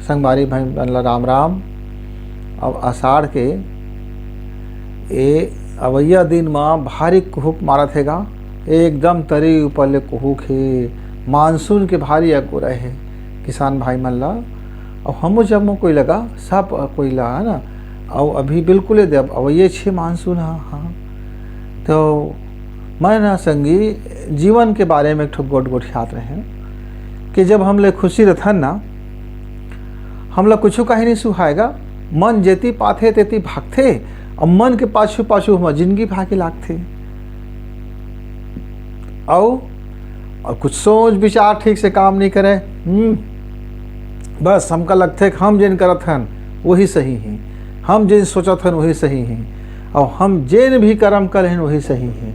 संगवारी भाई बनला राम राम। अब आषाढ़ के ए अवैया दिन में भारी कुहुक मारत हेगा, एकदम तरी ऊपर ले कुहुक है। मानसून के भारी अगो रहे किसान भाई मन ला। अब हमो जब कोई लगा सब कोई ला है ना, और अभी बिल्कुल दे अवैये छे मानसून। हाँ तो मैं ना संगी जीवन के बारे में एक ठो गोट गोट याद रहे कि जब हम ले खुशी रहन ना, हम लोग कुछ कहीं नहीं सुहाएगा, मन जेती पाथे तेती भागते, और मन के पाछू पाछू हम जिंदगी भागे लागते। और कुछ सोच विचार ठीक से काम नहीं करे। बस हमका लगते कि हम जिन करत हन वही सही है, हम जिन सोचत हन वही सही है, और हम जिन भी कर्म कर हैं वही सही है।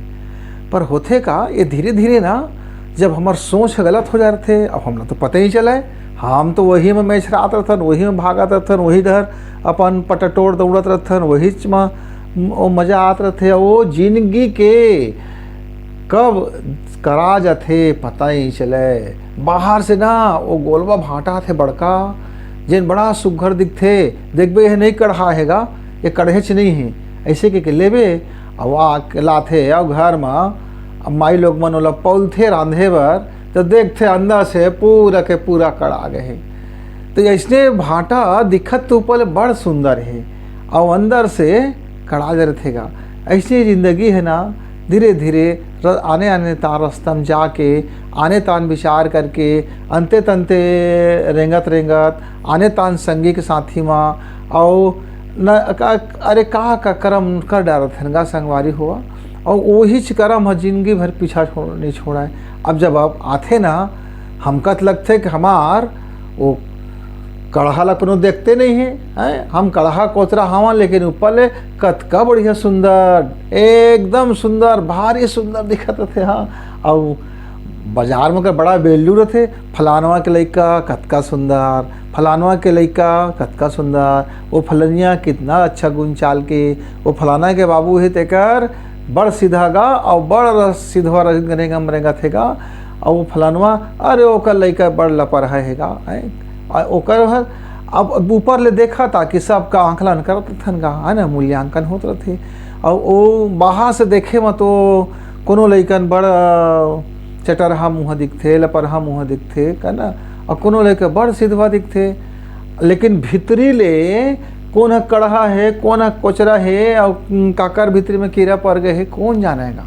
पर होते का ये धीरे धीरे ना, जब हमार सोच गलत हो जाते थे, अब हम तो पता ही चला है, हम तो वही में मैच रात रहथन, वही में भागत रहथन, वही धर अपन पटटोड़ दौड़त रहथन, वही में वो मजा आत रहते। वो जिंदगी के कब करा जाते पता ही चले। बाहर से ना वो गोलबा भाटा थे बड़का, जिन बड़ा सुघर दिखते, देखबे है नहीं कढ़ा हैगा, ये कढ़ेच नहीं है, ऐसे के लेबे अब लाथे। अब घर में अब माई लोग मन ओला पौलथे रांधे बर, तो देखते अंदर से पूरा के पूरा कड़ा गए। तो ऐसने भाटा दिखत तो ऊपर बड़ सुंदर है, और अंदर से कड़ा रहेगा। ऐसी जिंदगी है ना, धीरे धीरे आने आने तान रास्ता में जाके आने तान विचार करके अंते तंते रेंगत रेंगत आने तान संगी के साथी माँ, और न अरे का कर्म कर डालत हनगा संगवारी हुआ, और वही कर्म है जिंदगी भर पीछा नहीं छोड़ा है। अब जब आप आते ना, हमका तो लगते कि हमार वो कढ़ा लपनो देखते नहीं है, हम कढ़ा कोचरा हवा, लेकिन ऊपर ले कतका बढ़िया सुंदर, एकदम सुंदर, भारी सुंदर दिखत थे। हाँ, और बाजार में बड़ा बेल्लू रहते, फलानवा के लइका कतका सुंदर, फलानवा के लइका कतका सुंदर, वो फलनिया कितना अच्छा गुण चाल के, वो फलाना के बाबू है तेकर बड़ सीधा गा, और बड़ सीधवा रेंगा मरेंगा थेगा, और वो फलानवा अरे ओकर लइका बड़ लपर हैगा। ओकर अब ऊपर ले देखा था कि सबका आंकलन करत थन गा, है ना, मूल्यांकन होत रहे। और वो बाहर से देखे में तो कोनो लइकन बड़ चटरहा मुँह दिखते, लपरहा मुँह दिखते है ना, और कोनो लइका बड़ सीधवा दिखते, लेकिन भीतरी ले कौन कढ़ा है, कौन कोचरा है, और काकर भीतरी में कीड़ा पड़ गए है, कौन जानेगा।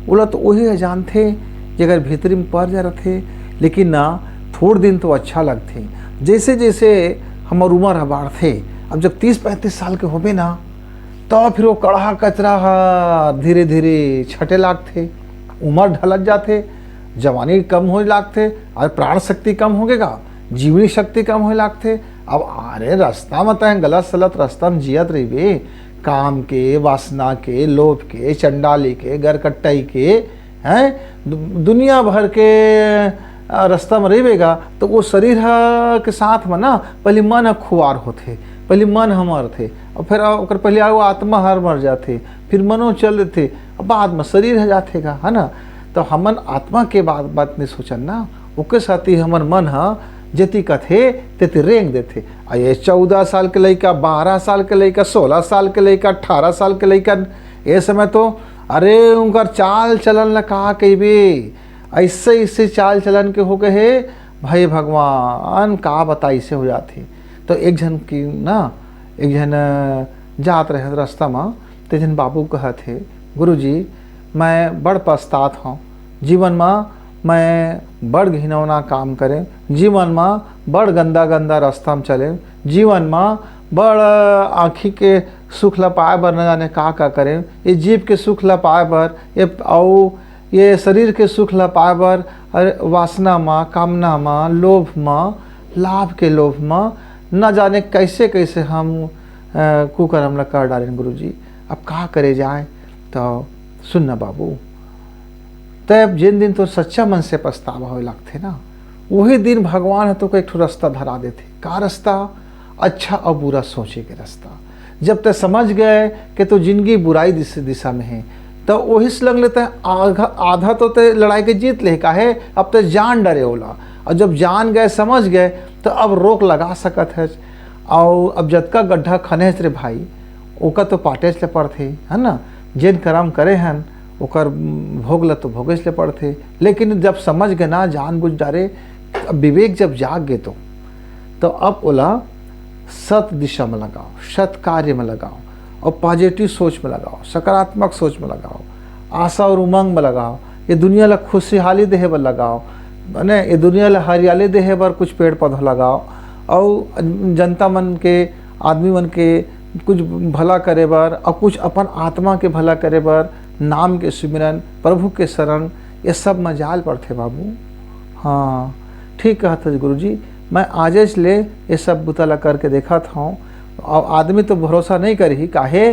बोला तो वही है जानते जगह भीतरी में पड़ जा रहे। लेकिन ना थोड़े दिन तो अच्छा लगते, जैसे जैसे हमार उम्र बढ़ते, अब जब 30-35 साल के होबे ना, तो फिर वो कढ़ा कचरा धीरे धीरे छटे लागते, उम्र ढलक जाते, जवानी कम हो लागते, और प्राण शक्ति कम होगेगा, जीवनी शक्ति कम हो लागते। अब अरे रास्ता में तय गलत सलत रास्ता में जियत रही, काम के, वासना के, लोभ के, चंडाली के, गरकट्टाई के, हैं दुनिया भर के रास्ता में रहेगा, तो वो शरीर के साथ में ना पहले मन खुआर होते, पहले मन हमर थे, और फिर ओकर पहले वो आत्मा हर मर जाते, फिर मनो चल थे, बाद में शरीर है जातेगा, है ना। तो हमन आत्मा के बात नहीं सोचन ना, ओके साथ ही हमर मन जेती कथे तेती रेंग देते। आ ये 14 साल के लइका, 12 साल के लइका, 16 साल के लइका, 18 साल के लइका, ये समय तो अरे उनका चाल चलन ला कहा कही, ऐसे ऐसे चाल चलन के हो गए भाई भगवान, का बताई से हो जाती। तो एक जन की ना, एक जन जात रहे रास्ता में, तो जन बाबू कहा थे, गुरुजी मैं बड़ पछतात हूँ, जीवन में मैं बड़ घिनौना काम करें, जीवन में बड़ गंदा गंदा रास्ता में चले, जीवन में बड़ आँखी के सुख ला पाए बर न जाने का करें, ये जीव के सुख ला पाए बर, ये शरीर के सुख ला पाए बर, वासना में, कामना में, लोभ में, लाभ के लोभ में न जाने कैसे कैसे हम कुकर्म ला कर डालें। गुरुजी अब का करे जाए। तो सुनना बाबू, तब जिन दिन तो सच्चा मन से पछतावा हो लगते ना, वही दिन भगवान है तो एक ठो रास्ता धरा देते। का रास्ता? अच्छा और बुरा सोचे के रास्ता। जब तक समझ गए कि तो जिंदगी बुराई दिशा में है, तो वही से लग लेता है आधा तो लड़ाई के जीत ले का है, अब तो जान डरे होला। और जब जान गए, समझ गए, तो अब रोक लगा सकत है। और अब जतका गड्ढा खने रे भाई ओका तो पाटेज ले पड़थे, है ना। जेन कर्म करे हन ओकर भोग ल तो भोगेज ले पड़थे। लेकिन जब समझ गए ना, जान बुझ डारे, विवेक जब जाग गए तो अब ओला सत दिशा में लगाओ, सत कार्य में लगाओ, और पॉजिटिव सोच में लगाओ, सकारात्मक सोच में लगाओ, आशा और उमंग में लगाओ। ये दुनिया ला खुशहाली देहे बर लगाओ, मैंने ये दुनिया ला हरियाली देहे बर कुछ पेड़ पौधा लगाओ, और जनता मन के, आदमी मन के कुछ भला करे बर, और कुछ अपन आत्मा के भला करे बर नाम के सुमिरन, प्रभु के शरण, ये सब मजाल पड़ते बाबू। हाँ ठीक कहते गुरु जी, मैं आजेश ले ये सब बुतला करके देखा था। और आदमी तो भरोसा नहीं करी, काहे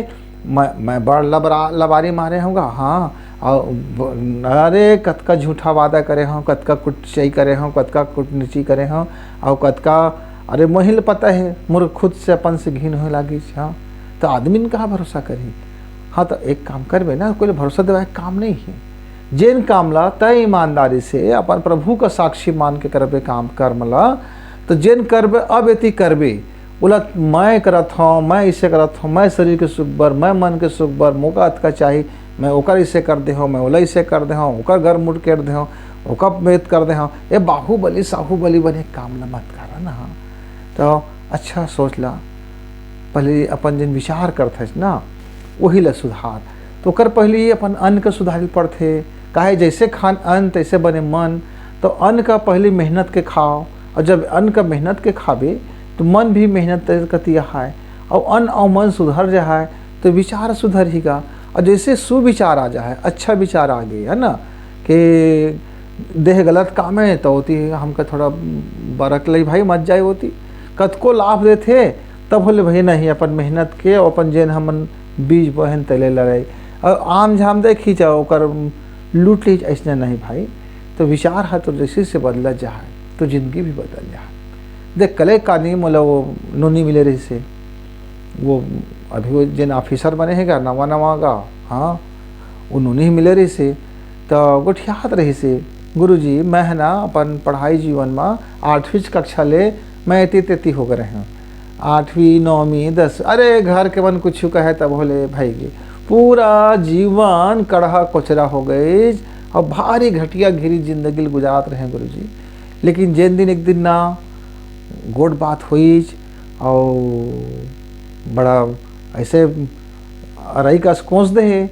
मैं बड़ लबारी मारे होगा। हाँ, और अरे कतका झूठा वादा करे हों, कतका कुटचई करे हों, कतका कुटनीची करे हों, और कतका अरे महिल पता है मोर खुद से अपन से घिन हो लागी। हाँ तो आदमी ने कहाँ भरोसा करी। हाँ तो एक काम करबे ना, कोई भरोसा देवा काम नहीं है। जेन काम ला तय ईमानदारी से अपन प्रभु का साक्षी मान के करबे काम कर्म ला, तो जेन करबे अब एति करबे बोला मैं करत हूँ, मैं इसे करत हूँ, मैं शरीर के सुख बर, मैं मन के सुख बर, मौका अतका चाहिए, मैं ओकर इसे कर दे हूँ, मैं ओला इसे कर दे हूँ, ओकर घर मुड़ कर दे हूँ, ओकर मेद कर दे हूँ। ये बाहुबली साहुबली बने काम न मत कर ना। तो अच्छा सोच ला, पहले अपन जिन विचार करते ना वही ला सुधार। तो कर पहले अपन अन्न का सुधार पड़ते, काहे जैसे खान अन्न तैसे बने मन। तो अन्न का पहले मेहनत के खाओ, और जब अन्न का मेहनत के खाबे तो मन भी मेहनत करती है, और अन्न और मन सुधर जाए तो विचार सुधर ही गा। और जैसे सुविचार आ जाए, अच्छा विचार आ गए, है ना, कि देह गलत काम है तो होती है हमका थोड़ा बरक लई भाई मत जाए होती, कतको लाभ देते तब बोले भाई नहीं अपन मेहनत के अपन जेन हमन बीज बहन तले लड़ाई और आम झाम देखी जाओ कर लूट लीज, ऐसा नहीं भाई। तो विचार है तो जैसे से बदला जाए तो जिंदगी भी बदल जाए। देख कले का नहीं मोला वो नोनी मिले रही से, वो अभी वो जिन ऑफिसर बने हैं नवा नवा का, हाँ वो नोनी ही मिले रही से। तो गोठियात रही से गुरुजी मैं है ना अपन पढ़ाई जीवन में 8वीं कक्षा ले मैं एती तेती हो गए हैं, 8वीं 9वीं 10, अरे घर के मन कुछ कहे तब बोले भाई पूरा जीवन कड़हा कोचरा हो गए और भारी घटिया घिरी जिंदगी गुजारत रहे गुरुजी। लेकिन जिन दिन एक दिन ना गोड बात हुई और बड़ा ऐसे रही का कोस दे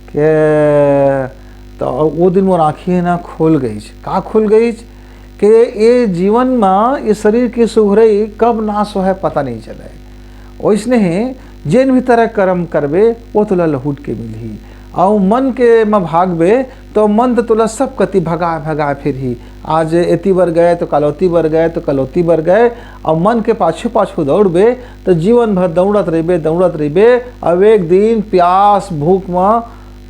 कि तो वो दिन मोर आँखी ना खोल गई। का खोल गई कि ये जीवन में ये शरीर की सुघरई कब नाश हो है पता नहीं चले। वैसने जेन भी तरह कर्म करबे वो तुला लहुट के मिलही, और मन के में भागबे तो मन तो तुला सब कति भगा भगा फिर ही। आज एती बर गए तो कलौती बर गए तो कलौती बर गए, और मन के पाछू पाछू दौड़बे तो जीवन भर दौड़त रहिबे। अब एक दिन प्यास भूख में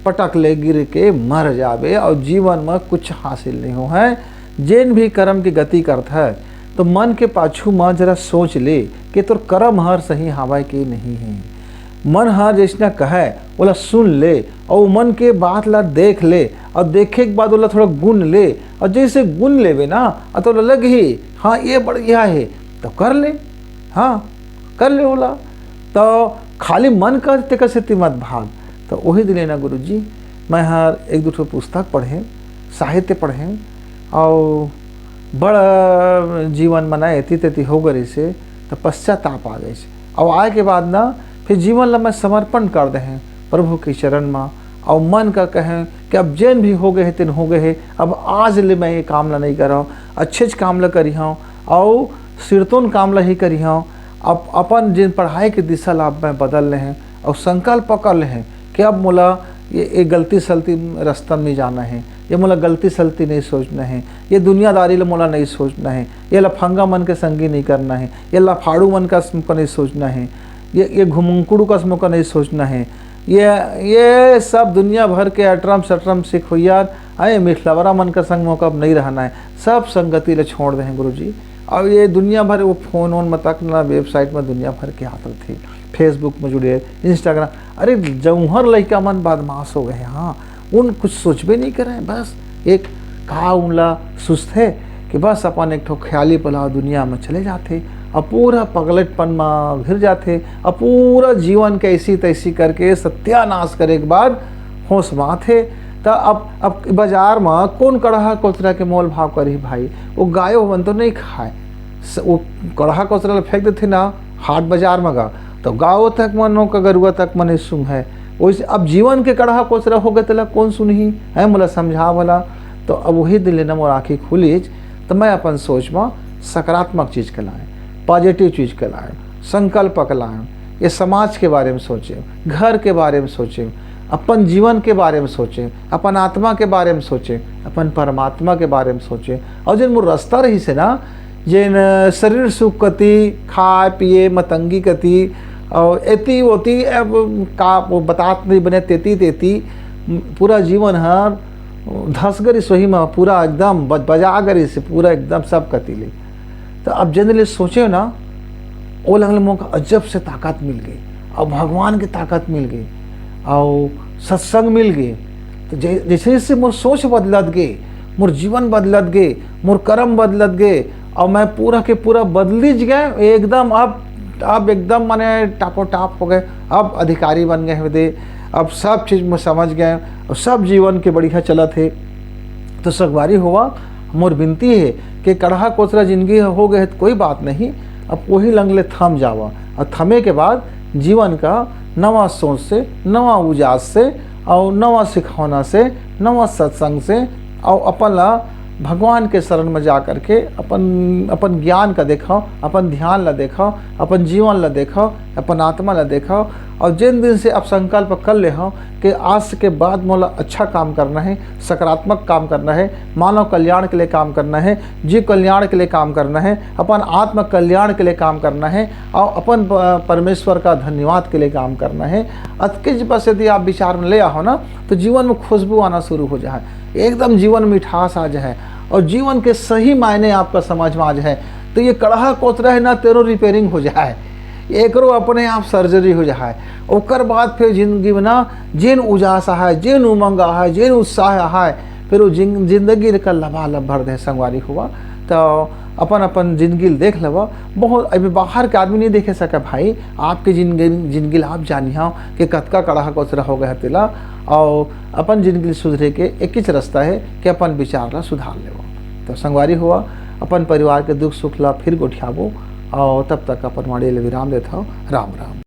पटक ले गिर के मर जाबे और जीवन में कुछ हासिल नहीं हो है। जेन भी कर्म की गति करता है तो मन के पाछू में जरा सोच ले कि तोर कर्म हर सही हवाई के नहीं है। मन हर जैसा कहे बोला सुन ले, और मन के बात ला देख ले, और देखे के बाद बोला थोड़ा गुण ले, और जैसे गुण लेवे ना तो लग ही हाँ ये बढ़िया है तो कर ले, हाँ कर ले बोला। तो खाली मन करते कैसे मत भाग। तो वही दिले ना गुरु जी मैं हर एक दूसरे पुस्तक पढ़े, साहित्य पढ़े, और बड़ा जीवन मनाए एती तेती हो गई से तो पश्चाताप आ गई। और आए के बाद ना फिर जीवन ला मैं समर्पण कर दे हैं प्रभु के चरण में, और मन का कहें कि अब जैन भी हो गए हैं तीन हो गए हैं, अब आज ले मैं ये काम ला नहीं कर रहा हूँ, अच्छे काम ला करी हूँ और सिरतोन काम ला ही करी हूँ। अब अपन जिन पढ़ाई की दिशा ला मैं बदल रहे हैं और संकल्प पकड़ ले हैं कि अब मोला ये गलती सलती रास्ता में जाना है, ये मोला गलती सलती नहीं सोचना है, ये दुनियादारी ला मोला नहीं सोचना है, ये लफंगा मन के संगी नहीं करना है, ये लफाड़ू मन का को नहीं सोचना है, ये घुमंकुड़ू का को नहीं सोचना है, ये सब दुनिया भर के अटरम सटरम सिख हो यार आए मिठलवरा मन का संग मौका नहीं रहना है, सब संगति ले छोड़ दें गुरु जी। और ये दुनिया भर वो फ़ोन वोन में तक ना वेबसाइट में दुनिया भर के आते थे, फेसबुक में जुड़े, इंस्टाग्राम, अरे जौहर लड़का मन बदमाश हो गए। हाँ उन कुछ सोच भी नहीं करें, बस एक कहा उनला सुस्त है कि बस अपन एक ठो ख्याली पला दुनिया में चले जाते, अब पूरा पगलटपन में घिर जाते, अब पूरा जीवन के ऐसी तैसी करके सत्यानाश करे के बाद होश में आते। तो अब बाजार में कौन कड़हा कोचरा के मोल भाव करी भाई, वो गायो बन तो नहीं खाए, वो कड़हा कोचरा फेंक देते ना हाट बाजार में गा, तो गाँव तक मनो का गरुआ तक मने सुन है। वैसे अब जीवन के कड़हा कोचरा हो गए तला कौन सुनही है, मोला समझा भला। तो अब वही दिल ने मोर आँखी खुली, तो मैं अपन सोच में सकारात्मक चीज़ के लाएँ, पॉजिटिव चीज़ के लाएँ, संकल्प के लाएँ, ये समाज के बारे में सोचें, घर के बारे में सोचें, अपन जीवन के बारे में सोचें, अपन आत्मा के बारे में सोचें, अपन परमात्मा के बारे में सोचें। और जिन मोर रास्ता रही से ना, जिन शरीर सुख कति खाए पिए मतंगी कति और एती ओती अब का वो बतात नहीं बने तेती तेती पूरा जीवन हर धस गरी सोही में पूरा एकदम बजा गरी से पूरा एकदम सब कतीले। तो अब जनरली सोचे ना, वो लगल मौका अजब से ताकत मिल गई, और भगवान की ताकत मिल गई, और सत्संग मिल गए। तो जैसे जैसे मोर सोच बदलत गए, मोर जीवन बदलत गए, मोर कर्म बदलत गए, और मैं पूरा के पूरा बदलिज गए एकदम। अब एकदम मैंने टापो टाप हो गए, अब अधिकारी बन गए दे, अब सब चीज़ में समझ गए, और सब जीवन के बढ़िया चला थे। तो सगवारी हुआ, मोर विनती है कि कड़हा कोचरा जिंदगी हो गए तो कोई बात नहीं, अब वही लंगले थम जावा, और थमे के बाद जीवन का नवा सोच से, नवा उजास से, और नवा सिखौना से, नवा सत्संग से, और अपन ला भगवान के शरण में जा कर के अपन ज्ञान का देखाओ, अपन ध्यान ला देखाओ, अपन जीवन ला देखाओ, अपन आत्मा ला देखाओ। और जिन दिन से अब संकल्प कर ले हो कि आज के बाद मोला अच्छा काम करना है, सकारात्मक काम करना है, मानव कल्याण के लिए काम करना है, जीव कल्याण के लिए काम करना है, अपन आत्म कल्याण के लिए काम करना है, और अपन परमेश्वर का धन्यवाद के लिए काम करना है। अतके बस यदि आप विचार में ले आओ ना, तो जीवन में खुशबू आना शुरू हो जाए, एकदम जीवन मिठास आ जाए, और जीवन के सही मायने आपका समझ में आ जाए। तो ये कड़हा कोचरा है ना, तेरो रिपेयरिंग हो जाए, एकरो अपने आप सर्जरी हो जाए। ओकर बाद फिर जिंदगी में ना जिन उजास है, जिन उमंग है, जिन उत्साह है, फिर वो जिंदगी का लबालब भर दे संगवारी हुआ। तो अपन जिंदगी देख लेवा। बहुत अभी बाहर के आदमी नहीं देखे सके भाई, आपके जिंदगी आप जानिए कि कतका कड़हा कोचरा हो गया तिला, और अपन जिंदगी सुधरे के एक ही रास्ता है कि अपन विचार ला सुधार लेवो। तो संगवारी हुआ, अपन परिवार के दुख सुख ला फिर गोठियाबो, और तब तक अपन वाणी ले विराम देता हूँ। राम राम।